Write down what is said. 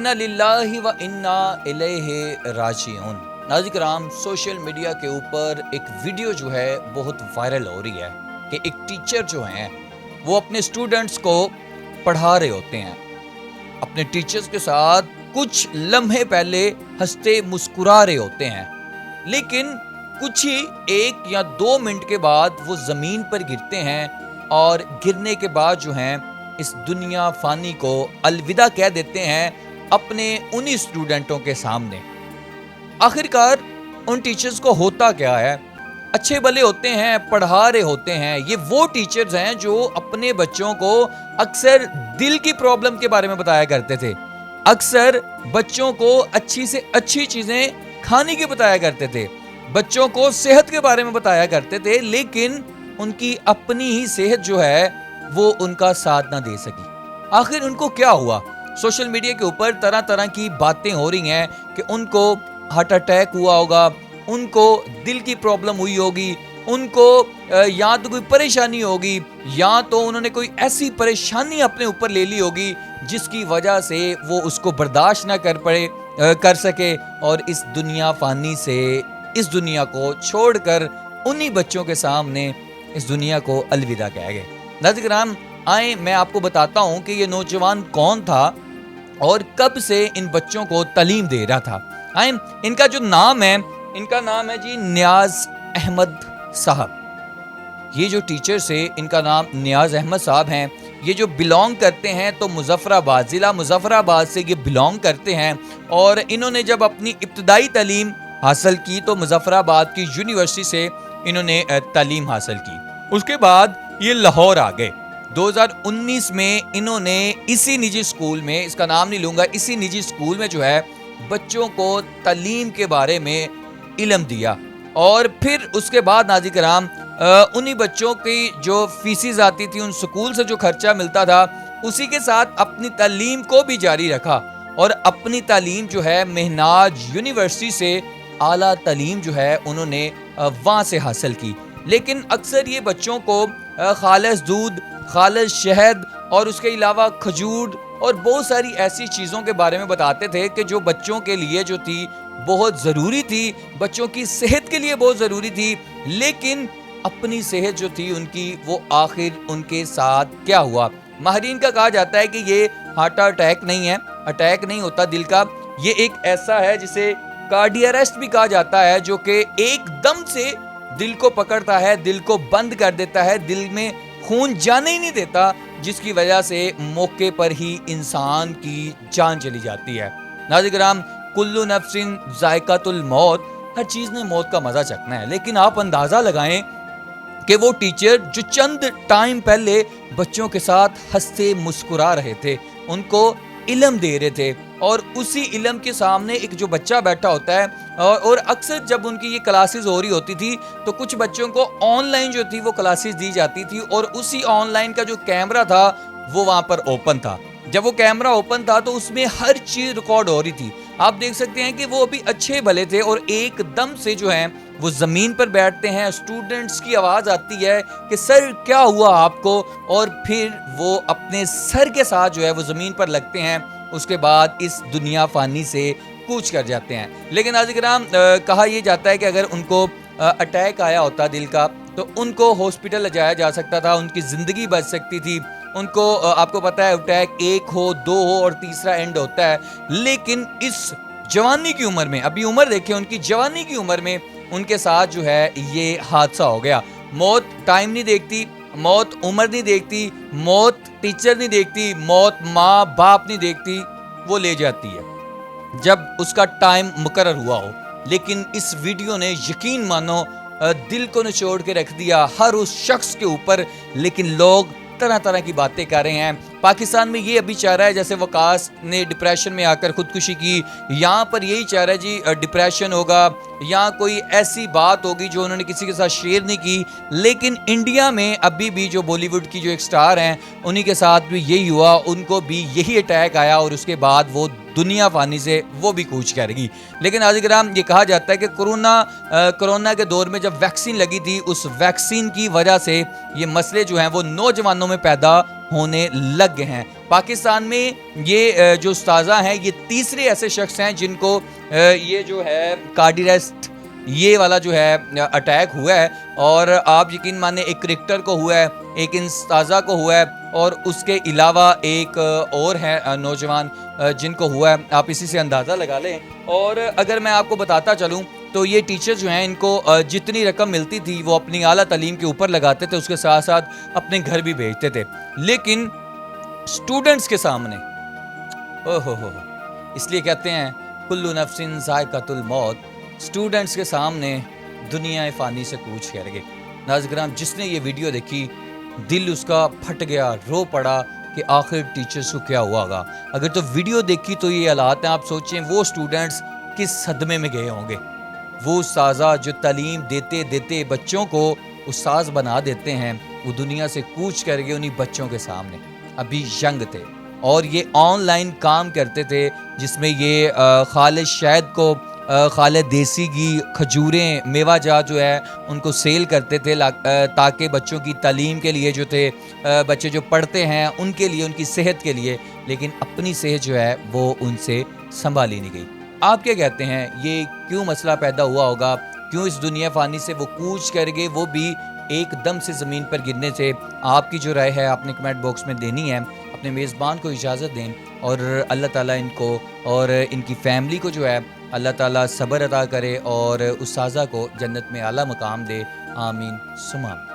اِنَّا لِلَّهِ وَإِنَّا إِلَيْهِ راجعون۔ ناظرین کرام، سوشل میڈیا کے اوپر ایک ویڈیو جو ہے بہت وائرل ہو رہی ہے کہ ایک ٹیچر جو ہیں وہ اپنے سٹوڈنٹس کو پڑھا رہے ہوتے ہیں، اپنے ٹیچرز کے ساتھ کچھ لمحے پہلے ہنستے مسکرا رہے ہوتے ہیں، لیکن کچھ ہی 1 یا 2 منٹ کے بعد وہ زمین پر گرتے ہیں اور گرنے کے بعد جو ہیں اس دنیا فانی کو الوداع کہہ دیتے ہیں اپنے انہی سٹوڈنٹوں کے سامنے۔ آخرکار ان ٹیچرز کو ہوتا کیا ہے؟ اچھے بھلے ہوتے ہیں، پڑھا رہے ہوتے ہیں، یہ وہ ٹیچرز ہیں جو اپنے بچوں کو اکثر دل کی پرابلم کے بارے میں بتایا کرتے تھے، اکثر بچوں کو اچھی سے اچھی چیزیں کھانے کی بتایا کرتے تھے، بچوں کو صحت کے بارے میں بتایا کرتے تھے، لیکن ان کی اپنی ہی صحت جو ہے وہ ان کا ساتھ نہ دے سکی۔ آخر ان کو کیا ہوا؟ سوشل میڈیا کے اوپر طرح طرح کی باتیں ہو رہی ہیں کہ ان کو ہارٹ اٹیک ہوا ہوگا، ان کو دل کی پرابلم ہوئی ہوگی، ان کو یا تو کوئی پریشانی ہوگی، یا تو انہوں نے کوئی ایسی پریشانی اپنے اوپر لے لی ہوگی جس کی وجہ سے وہ اس کو برداشت نہ کر سکے اور اس دنیا فانی سے اس دنیا کو چھوڑ کر انہی بچوں کے سامنے اس دنیا کو الوداع کہہ گئے۔ ناظرین کرام، آئیں میں آپ کو بتاتا ہوں کہ یہ نوجوان کون تھا اور کب سے ان بچوں کو تعلیم دے رہا تھا۔ آئیں، ان کا جو نام ہے، ان کا نام ہے جی نیاز احمد صاحب۔ یہ جو ٹیچر سے ان کا نام نیاز احمد صاحب ہیں، یہ جو بلونگ کرتے ہیں تو مظفر آباد، ضلع مظفر آباد سے یہ بلونگ کرتے ہیں، اور انہوں نے جب اپنی ابتدائی تعلیم حاصل کی تو مظفر آباد کی یونیورسٹی سے انہوں نے تعلیم حاصل کی۔ اس کے بعد یہ لاہور آ گئے۔ 2019 میں انہوں نے اسی نجی سکول میں، اس کا نام نہیں لوں گا، اسی نجی سکول میں جو ہے بچوں کو تعلیم کے بارے میں علم دیا، اور پھر اس کے بعد ناظرین کرام انہی بچوں کی جو فیسز آتی تھی، ان سکول سے جو خرچہ ملتا تھا، اسی کے ساتھ اپنی تعلیم کو بھی جاری رکھا، اور اپنی تعلیم جو ہے مہناج یونیورسٹی سے اعلیٰ تعلیم جو ہے انہوں نے وہاں سے حاصل کی۔ لیکن اکثر یہ بچوں کو خالص دودھ، خالص شہد اور اس کے علاوہ کھجور اور بہت ساری ایسی چیزوں کے بارے میں بتاتے تھے کہ جو بچوں کے لیے جو تھی بہت ضروری تھی، بچوں کی صحت کے لیے بہت ضروری تھی، لیکن اپنی صحت جو تھی ان کی، وہ آخر ان کے ساتھ کیا ہوا؟ ماہرین کا کہا جاتا ہے کہ یہ ہارٹ اٹیک نہیں ہے، اٹیک نہیں ہوتا دل کا، یہ ایک ایسا ہے جسے کارڈی اریسٹ بھی کہا جاتا ہے، جو کہ ایک دم سے دل کو پکڑتا ہے، دل کو بند کر دیتا ہے، دل میں خون جانے ہی نہیں دیتا، جس کی وجہ سے موقع پر ہی انسان کی جان چلی جاتی ہے۔ ناظرین کرام، کل نفس ذائقۃ الموت، ہر چیز نے موت کا مزہ چکھنا ہے، لیکن آپ اندازہ لگائیں کہ وہ ٹیچر جو چند ٹائم پہلے بچوں کے ساتھ ہنستے مسکرا رہے تھے، ان کو علم دے رہے تھے، اور اسی علم کے سامنے ایک جو بچہ بیٹھا ہوتا ہے، اور اکثر جب ان کی یہ کلاسز ہو رہی ہوتی تھی تو کچھ بچوں کو آن لائن جو تھی وہ کلاسز دی جاتی تھی، اور اسی آن لائن کا جو کیمرہ تھا وہ وہاں پر اوپن تھا۔ جب وہ کیمرہ اوپن تھا تو اس میں ہر چیز ریکارڈ ہو رہی تھی۔ آپ دیکھ سکتے ہیں کہ وہ ابھی اچھے بھلے تھے، اور ایک دم سے جو ہیں وہ زمین پر بیٹھتے ہیں، اسٹوڈنٹس کی آواز آتی ہے کہ سر کیا ہوا آپ کو، اور پھر وہ اپنے سر کے ساتھ جو ہے وہ زمین پر لگتے ہیں، اس کے بعد اس دنیا فانی سے کوچ کر جاتے ہیں۔ لیکن ناظرین کرام، کہا یہ جاتا ہے کہ اگر ان کو اٹیک آیا ہوتا دل کا تو ان کو ہاسپٹل لے جایا جا سکتا تھا، ان کی زندگی بچ سکتی تھی۔ ان کو آپ کو پتا ہے اٹیک 1 ہو 2 ہو اور تیسرا اینڈ ہوتا ہے، لیکن اس جوانی کی عمر میں، ابھی عمر دیکھیں ان کی، جوانی کی عمر میں ان کے ساتھ جو ہے یہ حادثہ ہو گیا۔ موت ٹائم نہیں دیکھتی، موت عمر نہیں دیکھتی، موت ٹیچر نہیں دیکھتی، موت ماں باپ نہیں دیکھتی، وہ لے جاتی ہے جب اس کا ٹائم مقرر ہوا ہو۔ لیکن اس ویڈیو نے یقین مانو دل کو نچوڑ کے رکھ دیا ہر اس شخص کے اوپر، لیکن لوگ طرح طرح کی باتیں کر رہے ہیں۔ پاکستان میں یہ ابھی چاہ رہا ہے جیسے وقاص نے ڈپریشن میں آ کر خودکشی کی، یہاں پر یہی چاہ رہا ہے جی ڈپریشن ہوگا یا کوئی ایسی بات ہوگی جو انہوں نے کسی کے ساتھ شیئر نہیں کی۔ لیکن انڈیا میں ابھی بھی جو بالی ووڈ کی جو ایک سٹار ہیں انہی کے ساتھ بھی یہی ہوا، ان کو بھی یہی اٹیک آیا، اور اس کے بعد وہ دنیا فانی سے وہ بھی کوچ کر گئی۔ لیکن ناظرین کرام، یہ کہا جاتا ہے کہ کرونا کے دور میں جب ویکسین لگی تھی، اس ویکسین کی وجہ سے یہ مسئلے جو ہیں وہ نوجوانوں میں پیدا ہونے لگ گئے ہیں۔ پاکستان میں یہ جو استاذہ ہیں یہ تیسرے ایسے شخص ہیں جن کو یہ جو ہے کارڈی یہ والا جو ہے اٹیک ہوا ہے، اور آپ یقین مانیں ایک کرکٹر کو ہوا ہے، ایک استاذہ کو ہوا ہے، اور اس کے علاوہ ایک اور ہے نوجوان جن کو ہوا ہے۔ آپ اسی سے اندازہ لگا لیں۔ اور اگر میں آپ کو بتاتا چلوں تو یہ ٹیچر جو ہیں ان کو جتنی رقم ملتی تھی وہ اپنی اعلیٰ تعلیم کے اوپر لگاتے تھے، اس کے ساتھ ساتھ اپنے گھر بھی بھیجتے تھے، لیکن اسٹوڈنٹس کے سامنے اس لیے کہتے ہیں کل نفس ذائقۃ الموت، اسٹوڈنٹس کے سامنے دنیا فانی سے کوچ کر گئے۔ ناظرین کرام، جس نے یہ ویڈیو دیکھی دل اس کا پھٹ گیا، رو پڑا کہ آخر ٹیچرز کو کیا ہوا ہوگا۔ اگر تو ویڈیو دیکھی تو یہ حالات ہیں، آپ سوچیں وہ اسٹوڈنٹس کس صدمے میں گئے ہوں گے۔ وہ استاذہ جو تعلیم دیتے دیتے بچوں کو استاذ بنا دیتے ہیں، وہ دنیا سے کوچ کر گئے انہی بچوں کے سامنے۔ ابھی ینگ تھے اور یہ آن لائن کام کرتے تھے، جس میں یہ خالص شہد کو، خالص دیسی گھی، کھجوریں، میوہ جات جو ہے ان کو سیل کرتے تھے تاکہ بچوں کی تعلیم کے لیے جو تھے، بچے جو پڑھتے ہیں ان کے لیے، ان کی صحت کے لیے، لیکن اپنی صحت جو ہے وہ ان سے سنبھالی نہیں گئی۔ آپ کیا کہتے ہیں یہ کیوں مسئلہ پیدا ہوا ہوگا؟ کیوں اس دنیا فانی سے وہ کوچ کر گئے، وہ بھی ایک دم سے زمین پر گرنے سے؟ آپ کی جو رائے ہے آپ نے کمنٹ باکس میں دینی ہے۔ اپنے میزبان کو اجازت دیں، اور اللہ تعالیٰ ان کو اور ان کی فیملی کو جو ہے اللہ تعالیٰ صبر عطا کرے اور استاذہ کو جنت میں اعلیٰ مقام دے۔ آمین ثم آمین۔